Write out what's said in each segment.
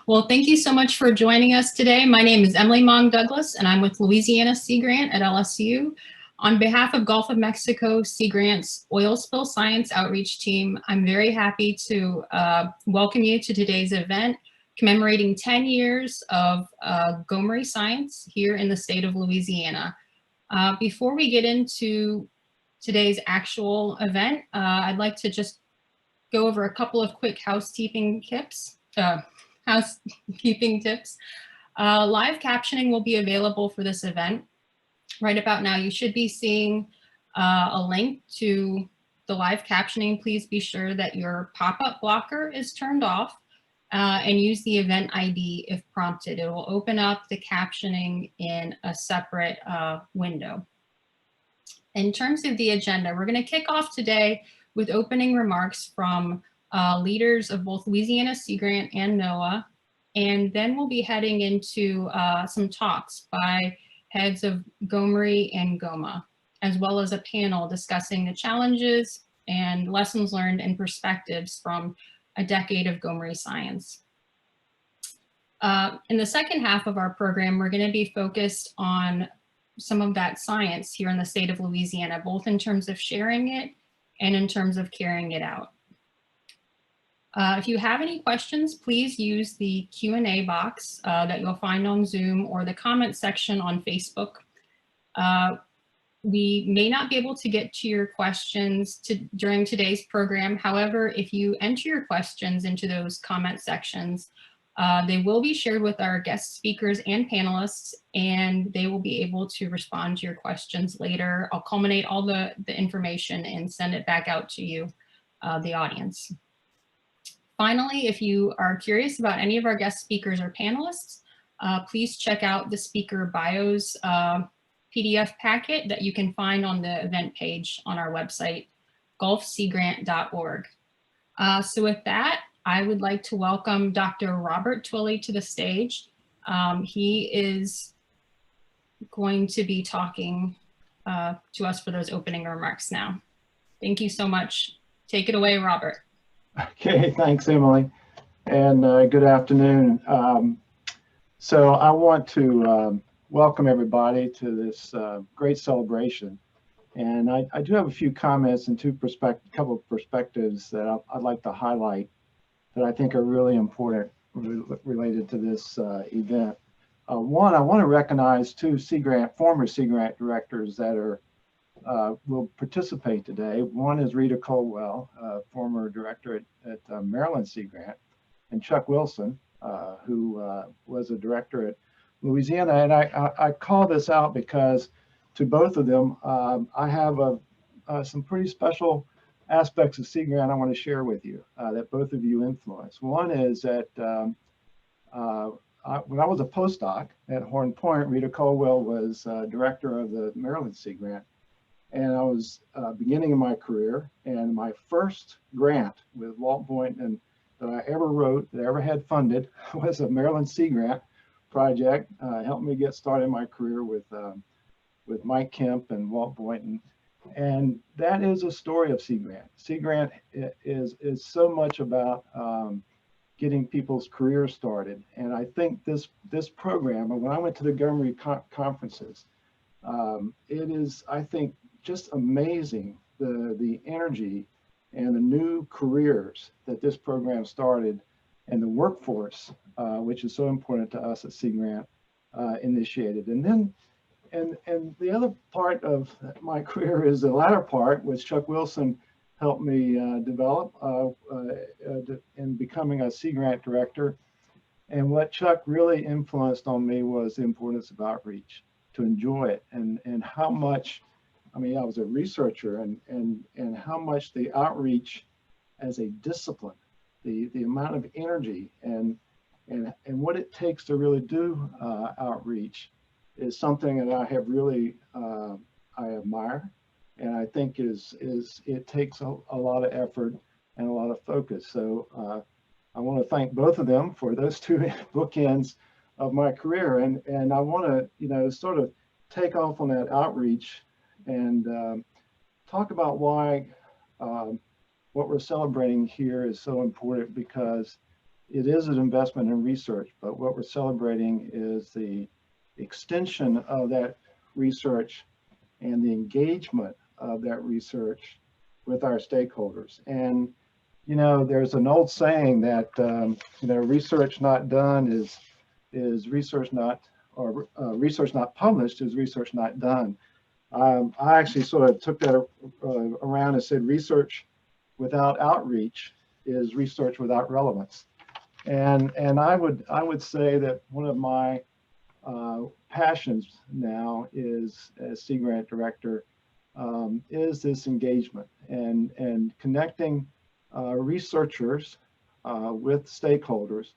Well, thank you so much for joining us today. My name is Emily Maung-Douglass, and I'm with Louisiana Sea Grant at LSU. On behalf of Gulf of Mexico Sea Grant's Oil Spill Science Outreach Team, I'm very happy to welcome you to today's event, commemorating 10 years of GoMRI science here in the state of Louisiana. Before we get into today's actual event, I'd like to just go over a couple of quick housekeeping tips. Live captioning will be available for this event. Right about now, you should be seeing a link to the live captioning. Please be sure that your pop-up blocker is turned off and use the event ID if prompted. It will open up the captioning in a separate window. In terms of the agenda, we're going to kick off today with opening remarks from leaders of both Louisiana Sea Grant and NOAA, and then we'll be heading into some talks by heads of GoMRI and GOMA, as well as a panel discussing the challenges and lessons learned and perspectives from a decade of GoMRI science. In the second half of our program, we're going to be focused on some of that science here in the state of Louisiana, both in terms of sharing it and in terms of carrying it out. If you have any questions, please use the Q&A box that you'll find on Zoom or the comment section on Facebook. We may not be able to get to your questions during today's program. However, if you enter your questions into those comment sections, they will be shared with our guest speakers and panelists, and they will be able to respond to your questions later. I'll culminate all the information and send it back out to you, the audience. Finally, if you are curious about any of our guest speakers or panelists, please check out the speaker bios PDF packet that you can find on the event page on our website, gulfseagrant.org. So with that, I would like to welcome Dr. Robert Twilley to the stage. He is going to be talking to us for those opening remarks now. Thank you so much. Take it away, Robert. Okay, thanks, Emily, and good afternoon. So I want to welcome everybody to this great celebration. And I do have a few comments and couple of perspectives that I'd like to highlight that I think are really important related to this event. One, I want to recognize two former Sea Grant directors that will participate today. One is Rita Colwell, former director at Maryland Sea Grant, and Chuck Wilson, who was a director at Louisiana. And I call this out because to both of them, I have some pretty special aspects of Sea Grant I want to share with you that both of you influence. One is that when I was a postdoc at Horn Point, Rita Colwell was director of the Maryland Sea Grant. And I was beginning in my career, and my first grant with Walt Boynton that I ever wrote, that I ever had funded, was a Maryland Sea Grant project. Helped me get started in my career with Mike Kemp and Walt Boynton. And that is a story of Sea Grant. Sea Grant is so much about getting people's careers started. And I think this program, and when I went to the GoMRI conferences, it is, I think, just amazing the energy and the new careers that this program started, and the workforce, which is so important to us at Sea Grant, initiated. And then, and the other part of my career is the latter part, which Chuck Wilson helped me develop in becoming a Sea Grant director. And what Chuck really influenced on me was the importance of outreach, to enjoy it, and how much, I mean, I was a researcher, and how much the outreach as a discipline, the amount of energy and what it takes to really do outreach is something that I have really, I admire, and I think it takes a lot of effort and a lot of focus. So I want to thank both of them for those two bookends of my career, and I want to, sort of take off on that outreach and talk about why what we're celebrating here is so important, because it is an investment in research, but what we're celebrating is the extension of that research and the engagement of that research with our stakeholders. And, you know, there's an old saying that, you know, research not done is research not, or research not published is research not done. I actually sort of took that around and said research without outreach is research without relevance. And I would say that one of my passions now is, as Sea Grant Director, is this engagement and connecting researchers with stakeholders,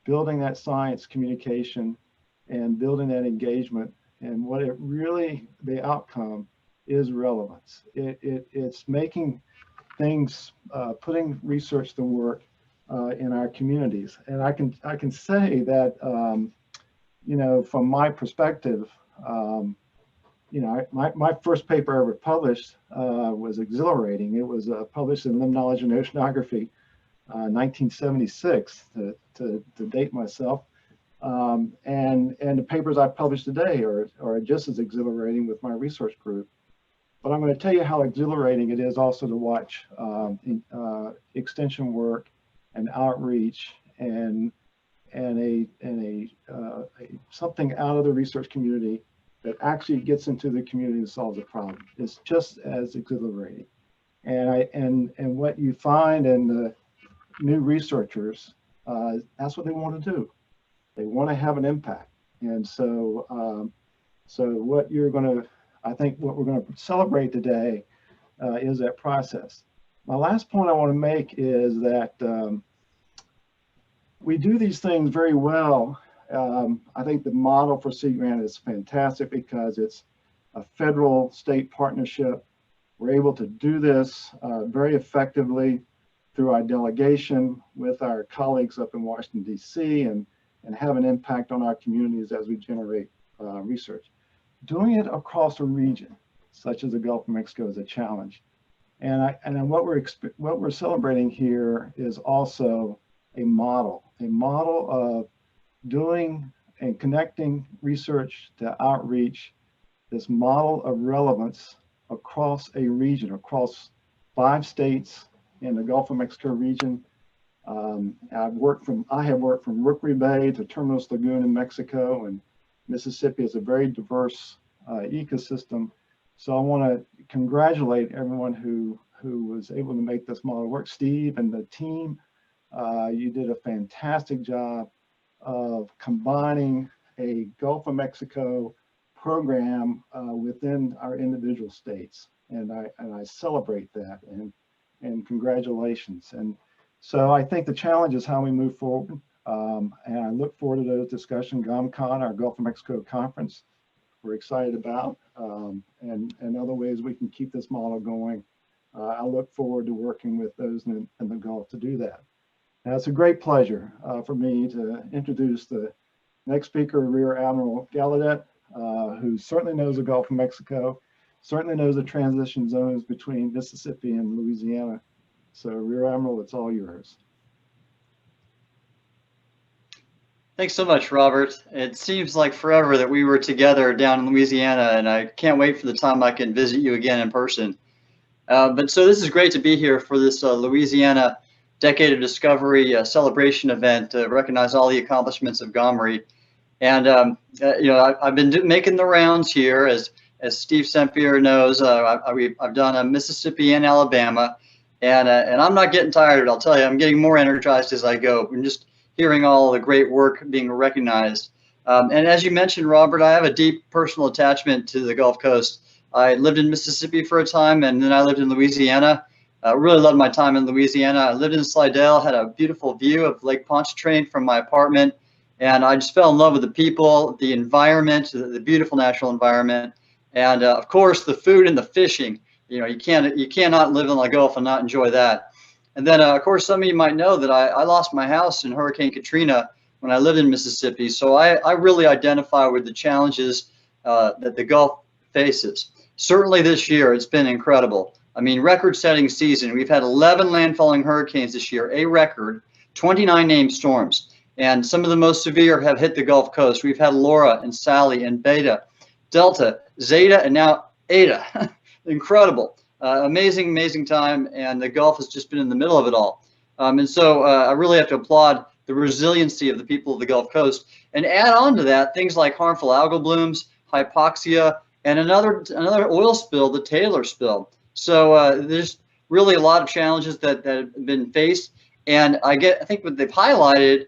building that science communication and building that engagement. And what it really, the outcome is relevance. It's making things, putting research to work in our communities. And I can say that, you know, from my perspective, you know, my first paper ever published was exhilarating. It was published in Limnology and Oceanography, 1976, to date myself. And the papers I publish today are just as exhilarating with my research group. But I'm going to tell you how exhilarating it is also to watch extension work and outreach and something out of the research community that actually gets into the community and solves a problem. It's just as exhilarating. And what you find in the new researchers, that's what they want to do. They want to have an impact. And so, what you're going to, I think what we're going to celebrate today is that process. My last point I want to make is that we do these things very well. I think the model for Sea Grant is fantastic because it's a federal state partnership. We're able to do this very effectively through our delegation with our colleagues up in Washington, D.C. and have an impact on our communities as we generate research. Doing it across a region, such as the Gulf of Mexico, is a challenge. And what we're celebrating here is also a model of doing and connecting research to outreach, this model of relevance across a region, across 5 states in the Gulf of Mexico region. I have worked from Rookery Bay to Terminus Lagoon in Mexico, and Mississippi is a very diverse ecosystem. So I want to congratulate everyone who was able to make this model work. Steve and the team, you did a fantastic job of combining a Gulf of Mexico program within our individual states, and I celebrate that and congratulations. And so I think the challenge is how we move forward, and I look forward to those discussions. GOMCON, our Gulf of Mexico conference, we're excited about, and other ways we can keep this model going. I look forward to working with those in the Gulf to do that. Now, it's a great pleasure for me to introduce the next speaker, Rear Admiral Gallaudet, who certainly knows the Gulf of Mexico, certainly knows the transition zones between Mississippi and Louisiana. So, Rear Admiral, it's all yours. Thanks so much, Robert. It seems like forever that we were together down in Louisiana, and I can't wait for the time I can visit you again in person. But so this is great to be here for this Louisiana Decade of Discovery celebration event to recognize all the accomplishments of GoMRI. And you know, I've been making the rounds here, as Steve Sempier knows. I've done Mississippi and Alabama, and I'm not getting tired. I'll tell you, I'm getting more energized as I go. I'm just hearing all the great work being recognized. And as you mentioned, Robert, I have a deep personal attachment to the Gulf Coast. I lived in Mississippi for a time, and then I lived in Louisiana. Really loved my time in Louisiana. I lived in Slidell, had a beautiful view of Lake Pontchartrain from my apartment, and I just fell in love with the people, the environment, the beautiful natural environment, and of course the food and the fishing. You know, you cannot live in the Gulf and not enjoy that. And then of course some of you might know that I lost my house in Hurricane Katrina when I lived in Mississippi, so I really identify with the challenges that the Gulf faces. Certainly this year it's been incredible. I mean, record-setting season. We've had 11 landfalling hurricanes this year, a record. 29 named storms. And some of the most severe have hit the Gulf Coast. We've had Laura and Sally and Beta, Delta, Zeta, and now Eta. Incredible. Amazing, amazing time. And the Gulf has just been in the middle of it all. And so I really have to applaud the resiliency of the people of the Gulf Coast. And add on to that, things like harmful algal blooms, hypoxia, and another oil spill, the Taylor spill. So there's really a lot of challenges that have been faced. And I think what they've highlighted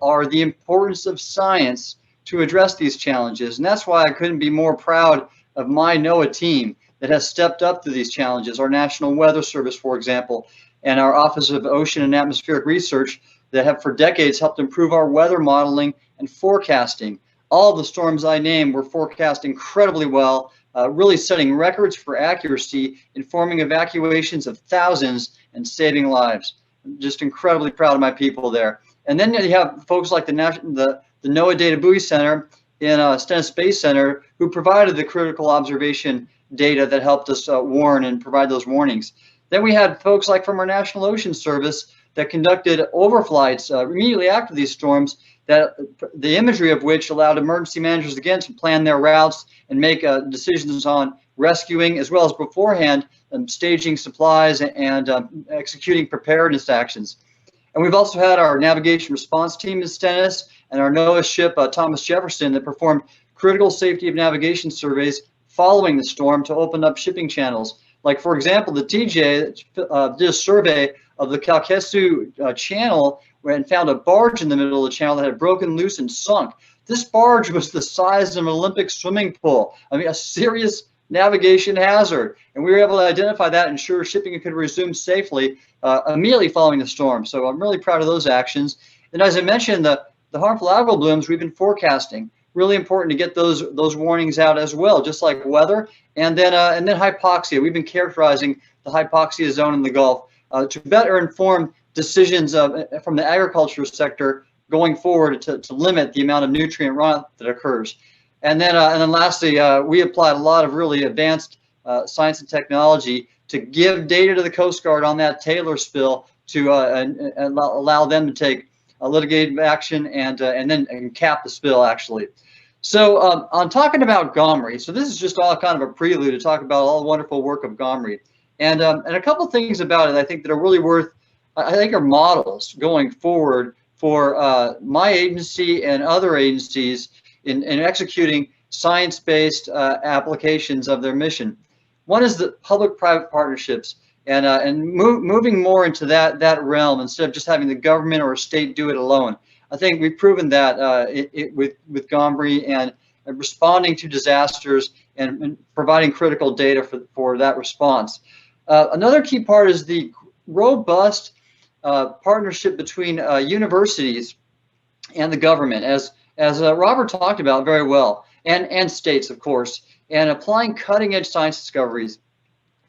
are the importance of science to address these challenges. And that's why I couldn't be more proud of my NOAA team that has stepped up to these challenges. Our National Weather Service, for example, and our Office of Ocean and Atmospheric Research that have for decades helped improve our weather modeling and forecasting. All of the storms I named were forecast incredibly well, really setting records for accuracy, informing evacuations of thousands and saving lives. I'm just incredibly proud of my people there. And then you have folks like the NOAA Data Buoy Center in Stennis Space Center who provided the critical observation data that helped us warn and provide those warnings. Then we had folks like from our National Ocean Service that conducted overflights immediately after these storms, that the imagery of which allowed emergency managers again to plan their routes and make decisions on rescuing, as well as beforehand staging supplies and executing preparedness actions. And we've also had our navigation response team in Stennis and our NOAA ship Thomas Jefferson that performed critical safety of navigation surveys following the storm to open up shipping channels. Like, for example, the TJ did a survey of the Calcasieu Channel and found a barge in the middle of the channel that had broken loose and sunk. This barge was the size of an Olympic swimming pool. I mean, a serious navigation hazard. And we were able to identify that and ensure shipping could resume safely immediately following the storm. So I'm really proud of those actions. And as I mentioned, the harmful algal blooms we've been forecasting. Really important to get those warnings out as well, just like weather. And then hypoxia. We've been characterizing the hypoxia zone in the Gulf to better inform decisions from the agriculture sector going forward to limit the amount of nutrient runoff that occurs. And then lastly, we applied a lot of really advanced science and technology to give data to the Coast Guard on that Taylor spill to and allow them to take litigative action and cap the spill actually. So on talking about GoMRI, so this is just all kind of a prelude to talk about all the wonderful work of GoMRI. And a couple things about it I think that are really worth, I think are models going forward for my agency and other agencies in executing science-based applications of their mission. One is the public-private partnerships and moving more into that realm instead of just having the government or a state do it alone. I think we've proven that with GoMRI and responding to disasters and providing critical data for that response. Another key part is the robust partnership between universities and the government, as Robert talked about very well, and states, of course, and applying cutting-edge science discoveries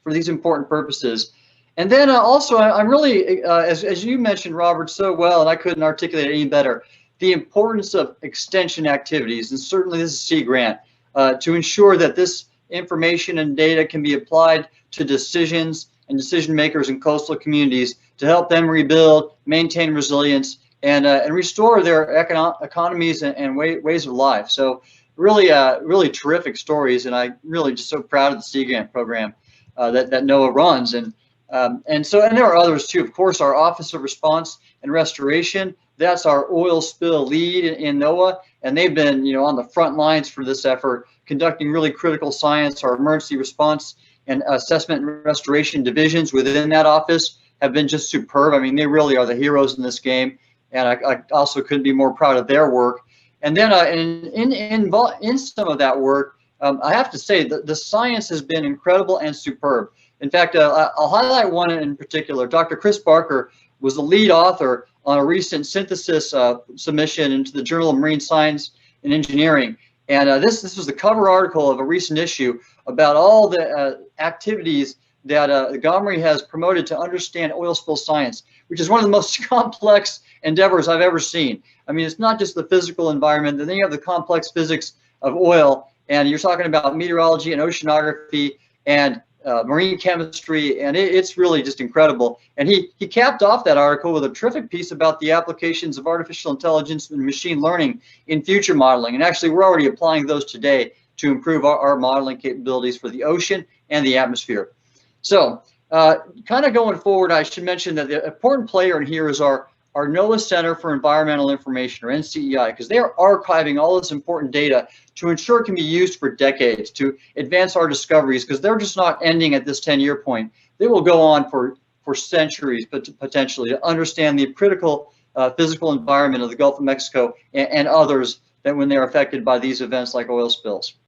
for these important purposes. And then also, I'm really, as you mentioned, Robert, so well, and I couldn't articulate it any better, the importance of extension activities, and certainly this is Sea Grant, to ensure that this information and data can be applied to decisions and decision makers in coastal communities to help them rebuild, maintain resilience, and restore their economies and ways of life. So really, really terrific stories, and I'm really just so proud of the Sea Grant program that NOAA runs. And there are others too. Of course, our Office of Response and Restoration, that's our oil spill lead in NOAA, and they've been on the front lines for this effort, conducting really critical science. Our emergency response and assessment and restoration divisions within that office have been just superb. I mean, they really are the heroes in this game, and I also couldn't be more proud of their work. And then in some of that work, I have to say that the science has been incredible and superb. In fact, I'll highlight one in particular. Dr. Chris Barker was the lead author on a recent synthesis submission into the Journal of Marine Science and Engineering. And this was the cover article of a recent issue about all the activities that GoMRI has promoted to understand oil spill science, which is one of the most complex endeavors I've ever seen. I mean, it's not just the physical environment, then you have the complex physics of oil, and you're talking about meteorology and oceanography and marine chemistry, and it's really just incredible. And he capped off that article with a terrific piece about the applications of artificial intelligence and machine learning in future modeling. And actually, we're already applying those today to improve our modeling capabilities for the ocean and the atmosphere. So kind of going forward, I should mention that the important player in here is our NOAA Center for Environmental Information, or NCEI, because they are archiving all this important data to ensure it can be used for decades to advance our discoveries, because they're just not ending at this 10-year point. They will go on for centuries, but potentially, to understand the critical physical environment of the Gulf of Mexico and others that when they're affected by these events like oil spills.